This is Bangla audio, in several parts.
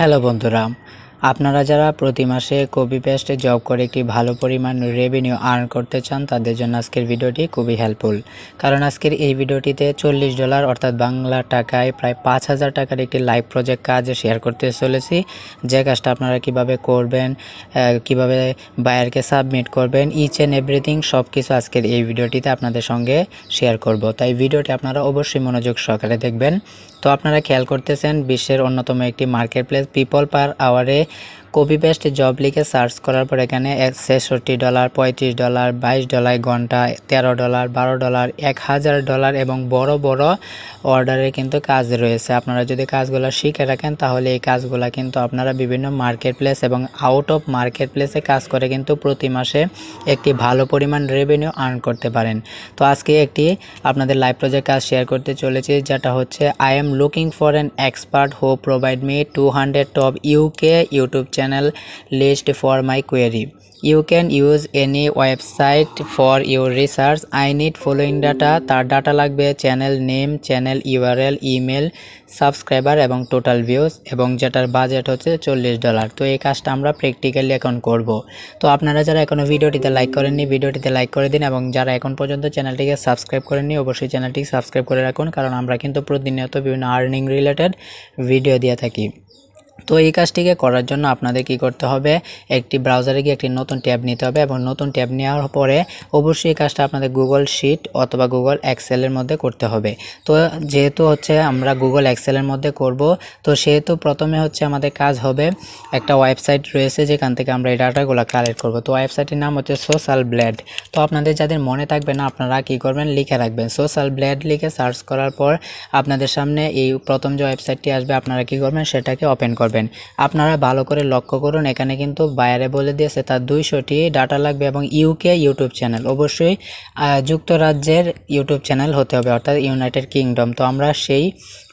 হ্যালো বন্ধুরা, আপনারা যারা প্রতি মাসে কপি পেস্টে জব করে একটি ভালো পরিমাণ রেভিনিউ আর্ন করতে চান তাদের জন্য আজকের ভিডিওটি খুবই হেল্পফুল। কারণ আজকের এই ভিডিওটিতে $40 অর্থাৎ বাংলা টাকায় প্রায় 5,000 টাকার একটি লাইভ প্রজেক্ট কাজ শেয়ার করতে চলেছি। যে কাজটা আপনারা কিভাবে করবেন, কিভাবে বায়ারকে সাবমিট করবেন, ইচ অ্যান্ড এভরিথিং সব কিছু আজকের এই ভিডিওটিতে আপনাদের সঙ্গে শেয়ার করব। তাই ভিডিওটি আপনারা অবশ্যই মনোযোগ সহকারে দেখবেন। তো আপনারা খেয়াল করতেছেন বিশ্বের অন্যতম একটি মার্কেট প্লেস পিপল পার আওয়ারে কপি পেস্ট জব লিখে সার্চ করার পর এখানে $66, $35, $22 ঘন্টা, $13, $12, $1,000 এবং বড় বড় অর্ডারের কিন্তু কাজ রয়েছে। আপনারা যদি কাজগুলো শিখে রাখেন তাহলে এই কাজগুলো কিন্তু আপনারা বিভিন্ন মার্কেট প্লেস এবং আউট অফ মার্কেট প্লেসে কাজ করে কিন্তু প্রতি মাসে একটি ভালো পরিমাণ রেভিনিউ আর্ন করতে পারেন। তো আজকে একটি আপনাদের লাইভ প্রজেক্ট কাজ শেয়ার করতে চলেছি, যেটা হচ্ছে I am looking for an expert who provide me 200 top UK YouTube channel list for my query. You can use any website for your research. I need following data. তার ডাটা লাগবে channel name, channel URL, email, subscriber এবং টোটাল ভিউজ, এবং যেটার বাজেট হচ্ছে $40। তো এই কাজটা আমরা প্র্যাকটিক্যালি এখন করব। তো আপনারা যারা এখনও ভিডিওটিতে লাইক করেননি ভিডিওটিতে লাইক করে দিন, এবং যারা এখন পর্যন্ত চ্যানেলটিকে সাবস্ক্রাইব করেননি অবশ্যই চ্যানেলটি সাবস্ক্রাইব করে রাখুন, কারণ আমরা কিন্তু প্রতিনিয়ত বিভিন্ন আর্নিং রিলেটেড ভিডিও দিয়ে থাকি। তো এই কাজটিকে করার জন্য আপনাদের কি করতে হবে, একটি ব্রাউজারে গিয়ে একটি নতুন ট্যাব নিতে হবে, এবং নতুন ট্যাব নেওয়ার পরে অবশ্যই এই কাজটা আপনাদের গুগল শিট অথবা গুগল এক্সেলের মধ্যে করতে হবে। তো যেহেতু হচ্ছে আমরা গুগল এক্সেলের মধ্যে করব, তো সেহেতু প্রথমে হচ্ছে আমাদের কাজ হবে একটা ওয়েবসাইট রয়েছে যেখান থেকে আমরা এই ডাটাগুলো কালেক্ট করব। তো ওয়েবসাইটের নাম হচ্ছে সোশ্যাল ব্লেড। তো আপনাদের যাদের মনে থাকবে না আপনারা কি করবেন, লিখে রাখবেন সোশ্যাল ব্লেড, লিখে সার্চ করার পর আপনাদের সামনে এই প্রথম যে ওয়েবসাইটটি আসবে আপনারা কি করবেন, সেটাকে ওপেন করবেন। আপনারা ভালো করে লক্ষ্য করুন, এখানে কিন্তু বায়ারে বলে দিয়েছে তার 200টি ডাটা লাগবে, এবং ইউকে ইউটিউব চ্যানেল অবশ্যই যুক্তরাজ্যের ইউটিউব চ্যানেল হতে হবে, অর্থাৎ ইউনাইটেড কিংডম। তো আমরা সেই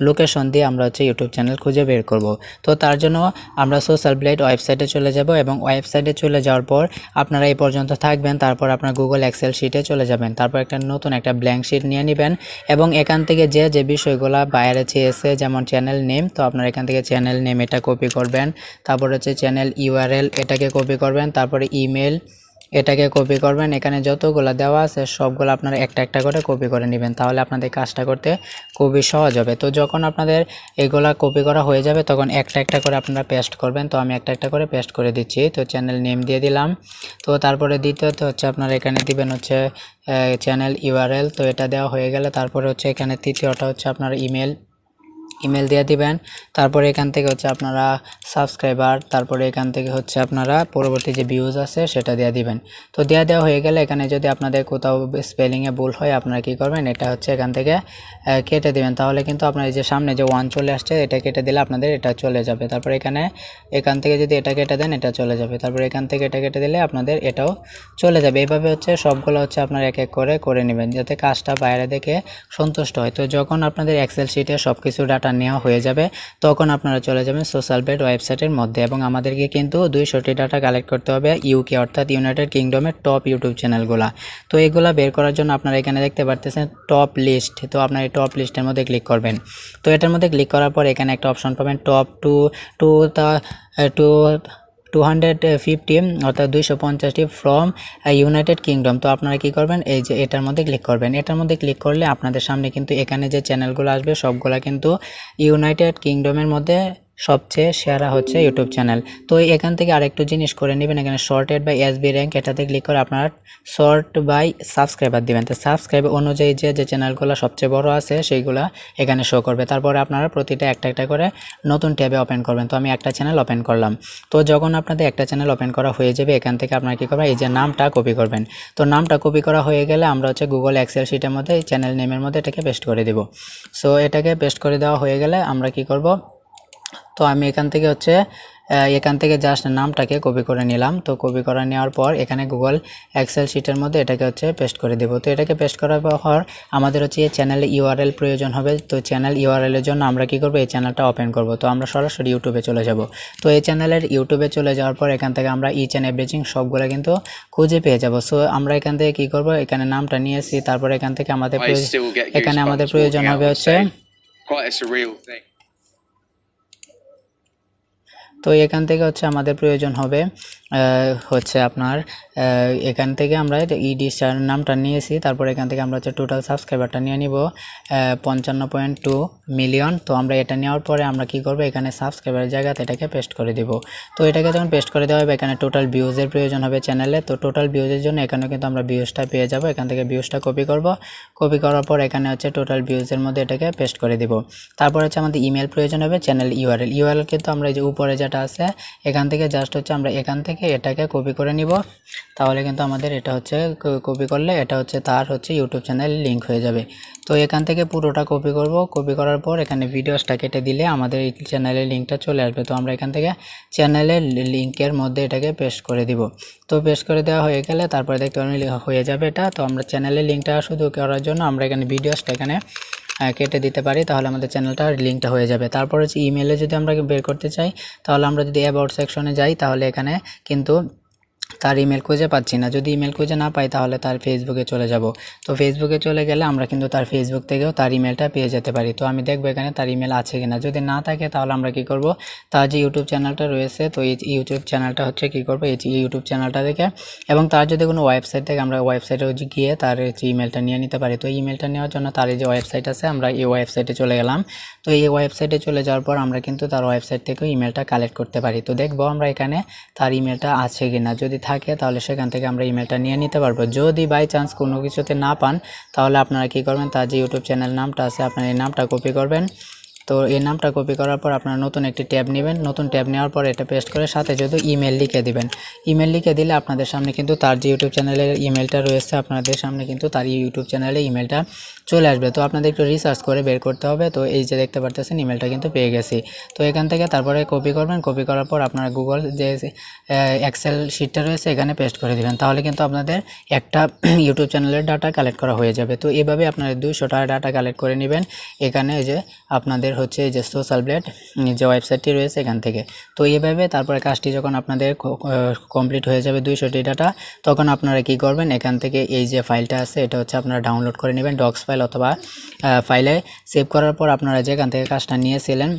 লোকেশন দিয়ে আমরা হচ্ছে ইউটিউব চ্যানেল খুঁজে বের করব। তো তার জন্য আমরা সোশ্যাল ব্লেড ওয়েবসাইটে চলে যাব, এবং ওয়েবসাইটে চলে যাওয়ার পর আপনারা এই পর্যন্ত থাকবেন, তারপর আপনার গুগল এক্সেল শিটে চলে যাবেন, তারপর একটা নতুন একটা ব্ল্যাঙ্ক শিট নিয়ে নেবেন, এবং এখান থেকে যে যে বিষয়গুলো বাইরে চেয়েছে যেমন চ্যানেল নেম, তো আপনারা এখান থেকে চ্যানেল নেম এটা কপি করবেন, তারপর হচ্ছে চ্যানেল ইউআরএল এটাকে কপি করবেন, তারপরে ইমেল এটাকে কপি করবেন। এখানে যতগুলো দেওয়া আছে সবগুলো আপনারা একটা একটা করে কপি করে নেবেন, তাহলে আপনাদের কাজটা করতে খুবই সহজ হবে। তো যখন আপনাদের এগুলা কপি করা হয়ে যাবে তখন একটা একটা করে আপনারা পেস্ট করবেন। তো আমি একটা একটা করে পেস্ট করে দিচ্ছি। তো চ্যানেল নেম দিয়ে দিলাম। তো তারপরে দ্বিতীয়ত হচ্ছে আপনারা এখানে দিবেন হচ্ছে চ্যানেল ইউআরএল। তো এটা দেওয়া হয়ে গেলে তারপরে হচ্ছে এখানে তৃতীয়টা হচ্ছে আপনার ইমেল দিয়ে দিবেন। তারপরে এখান থেকে হচ্ছে আপনারা সাবস্ক্রাইবার, তারপরে এখান থেকে হচ্ছে আপনারা পরবর্তী যে ভিউজ আছে সেটা দিয়ে দিবেন। তো দেওয়া হয়ে গেলে এখানে যদি আপনাদের কোথাও স্পেলিংয়ে ভুল হয় আপনারা কি করবেন, এটা হচ্ছে এখান থেকে কেটে দিবেন, তাহলে কিন্তু আপনার এই যে সামনে যে 1 চলে আসছে এটা কেটে দিলে আপনাদের এটা চলে যাবে। তারপরে এখান থেকে যদি এটা কেটে দেন এটা চলে যাবে, তারপরে এখান থেকে এটা কেটে দিলে আপনাদের এটাও চলে যাবে। এইভাবে হচ্ছে সবগুলো হচ্ছে আপনারা এক এক করে নেবেন, যাতে কাজটা বাইরে দেখে সন্তুষ্ট হয়। তো যখন আপনাদের এক্সেল শিটে সব কিছু ডাটা নেওয়া হয়ে যাবে তখন আপনারা চলে যাবেন সোশ্যাল ব্লেড ওয়েবসাইটের মধ্যে, এবং আমাদেরকে কিন্তু 200টি ডাটা কালেক্ট করতে হবে ইউকে অর্থাৎ ইউনাইটেড কিংডমের টপ ইউটিউব চ্যানেলগুলা। তো এইগুলা বের করার জন্য আপনারা এখানে দেখতে পারতেছেন টপ লিস্ট। তো আপনারা এই টপ লিস্টের মধ্যে ক্লিক করবেন। তো এটার মধ্যে ক্লিক করার পর এখানে একটা অপশন পাবেন টপ টু 250 অর্থাৎ 250টি ফ্রম ইউনাইটেড কিংডম। তো আপনারা কি করবেন, এই যে এটার মধ্যে ক্লিক করবেন। এটার মধ্যে ক্লিক করলে আপনাদের সামনে কিন্তু এখানে যে চ্যানেলগুলো আসবে সবগুলা কিন্তু ইউনাইটেড কিংডমের মধ্যে সবচেয়ে সেরা হচ্ছে ইউটিউব চ্যানেল। তো এখান থেকে আরেকটু জিনিস করে নেবেন, এখানে শর্টেড বাই এসবি র্যাঙ্ক এটাতে ক্লিক করে আপনারা শর্ট বাই সাবস্ক্রাইবার দিবেন। তো সাবস্ক্রাইবার অনুযায়ী যে চ্যানেলগুলো সবচেয়ে বড় আছে সেইগুলো এখানে শো করবে। তারপরে আপনারা প্রতিটা একটা একটা করে নতুন ট্যাবে ওপেন করবেন। তো আমি একটা চ্যানেল ওপেন করলাম। তো যখন আপনাদের একটা চ্যানেল ওপেন করা হয়ে যাবে এখান থেকে আপনারা কী করবেন, এই যে নামটা কপি করবেন। তো নামটা কপি করা হয়ে গেলে আমরা হচ্ছে গুগল এক্সেল শিটের মধ্যে চ্যানেল নেমের মধ্যে এটাকে পেস্ট করে দেব। সো এটাকে পেস্ট করে দেওয়া হয়ে গেলে আমরা কি করব, তো আমি এখান থেকে জাস্ট নামটাকে কপি করে নিলাম। তো কপি করে নেওয়ার পর এখানে গুগল এক্সেল শিটের মধ্যে এটাকে হচ্ছে পেস্ট করে দেব। তো এটাকে পেস্ট করার পর আমাদের হচ্ছে এই চ্যানেলে ইউআরএল প্রয়োজন হবে। তো চ্যানেল ইউআরএলের জন্য আমরা কি করব, এই চ্যানেলটা ওপেন করব। তো আমরা সরাসরি ইউটিউবে চলে যাব। তো এই চ্যানেলের ইউটিউবে চলে যাওয়ার পর এখান থেকে আমরা ইচ অ্যান্ড এভরিথিং সবগুলো কিন্তু খুঁজে পেয়ে যাব। সো আমরা এখান থেকে কি করব, এখানে নামটা নিয়েছি, তারপর এখান থেকে আমাদের প্রয়োজন হবে হচ্ছে তো এখান থেকে হচ্ছে আমাদের প্রয়োজন হবে হচ্ছে আপনার এখান থেকে আমরা ইডি নামটা নিয়েছি, তারপর এখান থেকে আমরা হচ্ছে টোটাল সাবস্ক্রাইবারটা নিয়ে নিব 55.2 মিলিয়ন। তো আমরা এটা নেওয়ার পরে আমরা কি করব, এখানে সাবস্ক্রাইবারের জায়গাতে এটাকে পেস্ট করে দিব। তো এটাকে যখন পেস্ট করে দেওয়া হবে এখানে টোটাল ভিউজের প্রয়োজন হবে চ্যানেলে। তো টোটাল ভিউজের জন্য এখানে কিন্তু আমরা ভিউজটা পেয়ে যাব। এখান থেকে ভিউজটা কপি করব, কপি করার পর এখানে হচ্ছে টোটাল ভিউজের মধ্যে এটাকে পেস্ট করে দিব। তারপর হচ্ছে আমাদের ইমেল প্রয়োজন হবে, চ্যানেল ইউআরএল কিন্তু আমরা এই যে উপরে যেটা আছে এখান থেকে জাস্ট হচ্ছে আমরা এখান থেকে এটাকে কপি করে নিব। তাহলে কিন্তু আমাদের এটা হচ্ছে কপি করলে এটা হচ্ছে তার হচ্ছে ইউটিউব চ্যানেল লিঙ্ক হয়ে যাবে। তো এখান থেকে পুরোটা কপি করব, কপি করার পর এখানে ভিডিওসটা কেটে দিলে আমাদের এই চ্যানেলের লিঙ্কটা চলে আসবে। তো আমরা এখান থেকে চ্যানেলের লিঙ্কের মধ্যে এটাকে পেস্ট করে দিব। তো পেস্ট করে দেওয়া হয়ে গেলে তারপরে দেখতে পাবেন হয়ে যাবে এটা। তো আমরা চ্যানেলের লিঙ্কটা শুধু করার জন্য আমরা এখানে ভিডিওসটা এখানে কেটে দিতে পারি, তাহলে আমাদের চ্যানেলটার লিঙ্কটা হয়ে যাবে। তারপর হচ্ছে ইমেলে যদি আমরা বের করতে চাই তাহলে আমরা যদি অ্যাবাউট সেকশনে যাই তাহলে এখানে কিন্তু তার ইমেল খুঁজে পাচ্ছি না। যদি ইমেল খুঁজে না পাই তাহলে তার ফেসবুকে চলে যাব। তো ফেসবুকে চলে গেলে আমরা কিন্তু তার ফেসবুক থেকেও তার ইমেলটা পেয়ে যেতে পারি। তো আমি দেখবো এখানে তার ইমেল আছে কিনা, যদি না থাকে তাহলে আমরা কি করব, তার যে ইউটিউব চ্যানেলটা রয়েছে তো এই ইউটিউব চ্যানেলটা হচ্ছে কি করব, এই ইউটিউব চ্যানেলটা থেকে এবং তার যদি কোনো ওয়েবসাইট থেকে আমরা ওয়েবসাইটে গিয়ে তার ইমেলটা নিয়ে নিতে পারি। তো এই ইমেলটা নেওয়ার জন্য তার এই যে ওয়েবসাইট আছে আমরা এই ওয়েবসাইটে চলে গেলাম। তো এই ওয়েবসাইটে চলে যাওয়ার পর আমরা কিন্তু তার ওয়েবসাইট থেকেও ইমেলটা কালেক্ট করতে পারি। তো দেখবো আমরা এখানে তার ইমেলটা আছে কিনা, যদি থাকে তাহলে সেখান থেকে আমরা ইমেলটা নিয়ে নিতে পারবো। যদি বাই চান্স কোনো কিছুতে না পান তাহলে আপনারা কি করবেন, তার যে ইউটিউব চ্যানেল নামটা আছে আপনার এই নামটা কপি করবেন। তো এই নামটা কপি করার পর আপনারা নতুন একটি ট্যাব নেবেন, নতুন ট্যাব নেওয়ার পর এটা পেস্ট করে সাথে যদি ইমেল লিখে দিবেন। ইমেল লিখে দিলে আপনাদের সামনে কিন্তু তার যে ইউটিউব চ্যানেলের ইমেলটা রয়েছে আপনাদের সামনে কিন্তু তার ইউটিউব চ্যানেলে ইমেলটা চলে আসবে। তো আপনাদের একটু রিসার্চ করে বের করতে হবে। তো এই যে দেখতে পারতেছেন ইমেলটা কিন্তু পেয়ে গেছি। তো এখান থেকে তারপরে কপি করবেন, কপি করার পর আপনারা গুগল যে এক্সেল শিটটা রয়েছে এখানে পেস্ট করে দিবেন, তাহলে কিন্তু আপনাদের একটা ইউটিউব চ্যানেলের ডাটা কালেক্ট করা হয়ে যাবে। তো এভাবে আপনারা 200 টাকা ডাটা কালেক্ট করে নেবেন এখানে যে আপনাদের হচ্ছে এই যে সোশ্যাল ব্লেড যে ওয়েবসাইটটি রয়েছে এখান থেকে। তো এইভাবে তারপরে কাজটি যখন আপনাদের কমপ্লিট হয়ে যাবে 200টি ডাটা, তখন আপনারা কি করবেন, এখান থেকে এই যে ফাইলটা আছে এটা হচ্ছে আপনারা ডাউনলোড করে নেবেন ডক্স ফাইল অথবা ফাইলে সেভ করার পর আপনারা যেখান থেকে কাজটা নিয়েছিলেন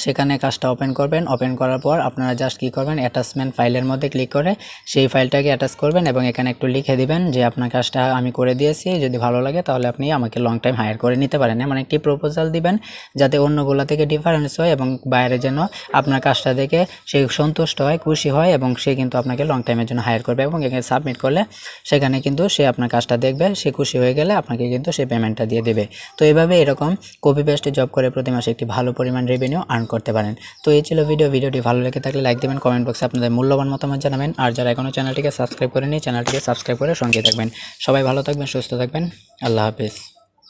সেখানে কাজটা ওপেন করবেন। ওপেন করার পর আপনারা জাস্ট কী করবেন, অ্যাটাচমেন্ট ফাইলের মধ্যে ক্লিক করে সেই ফাইলটাকে অ্যাটাচ করবেন এবং এখানে একটু লিখে দিবেন যে আপনার কাজটা আমি করে দিয়েছি, যদি ভালো লাগে তাহলে আপনি আমাকে লং টাইম হায়ার করে নিতে পারেন। এমন একটি প্রপোজাল দিবেন যাতে অন্যগুলো থেকে ডিফারেন্স হয় এবং বাইরে যেন আপনার কাজটা দেখে সে সন্তুষ্ট হয়, খুশি হয় এবং সে কিন্তু আপনাকে লং টাইমের জন্য হায়ার করবে এবং এখানে সাবমিট করলে সেখানে কিন্তু সে আপনার কাজটা দেখবে, সে খুশি হয়ে গেলে আপনাকে কিন্তু সে পেমেন্টটা দিয়ে দেবে। তো এইভাবে এরকম কপি পেস্টে জব করে প্রতি মাসে একটি ভালো পরিমাণ রেভিনিউ আর্ন করতে পারেন। তো এই ছিল ভিডিওটি ভালো লেগে থাকলে লাইক দেবেন, কমেন্ট বক্সে আপনাদের মূল্যবান মতামত জানাবেন। আর যারা এখনও চ্যানেলটিকে সাবস্ক্রাইব করেনি চ্যানেলটিকে সাবস্ক্রাইব করে সঙ্গে থাকবেন। সবাই ভালো থাকবেন, সুস্থ থাকবেন, আল্লাহ হাফেজ।